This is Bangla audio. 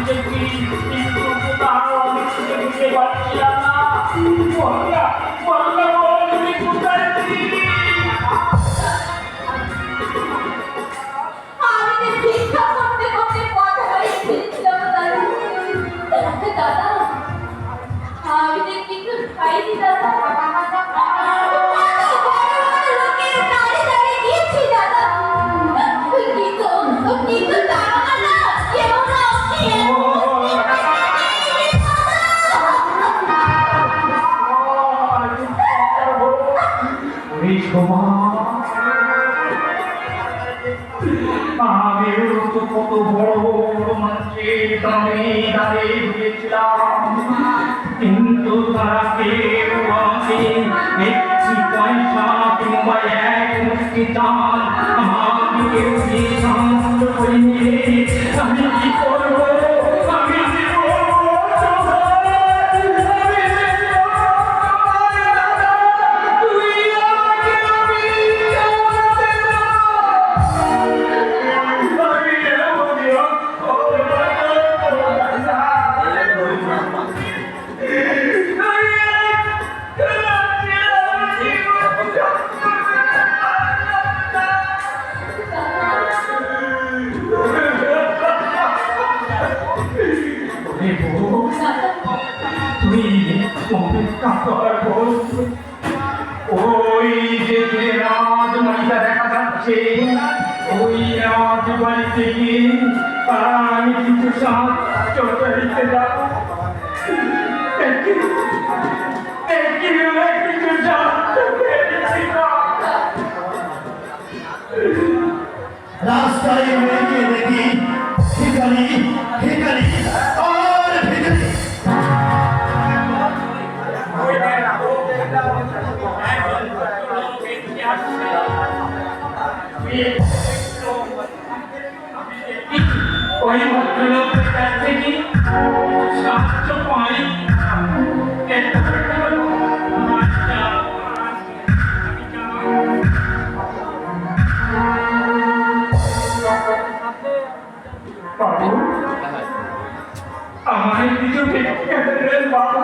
দেখি কিন্তু কোথাও আমি বুঝতে পারছিলাম না। বললা বললা তুমি কোথায় ছিলি? আমি ভিক্ষা করতে করতে পথ হারিয়ে ফেলছিলাম দাদা। আমি যে কিছু খাইনি দাদা। আমিও তো কত বড় বড় মানুষের দামে দাঁড়িয়ে দিয়েছিলাম, কিন্তু তারা কেউ আমাকে একটি পয়সা কিংবা এক মুষ্টি চাল আমাকে কেউ দিয়ে সাহায্য করিনি। আমি কি করবো? আমি কি করবো? ওই যে রাজবাড়িটা দেখা যাচ্ছে, ওই রাজবাড়িতে গিয়ে আমি কিছু সাহায্য করতে যাব। কিছু সাহায্য রাস্তায় মেয়েকে দেখি ভিখারি ভিখারি আর ভিখারি। ওই ভদ্রলোকের কাছ থেকে সাহায্য পাই। বাবু, আমার কিছু ভিক্ষা দেবেন বাবু।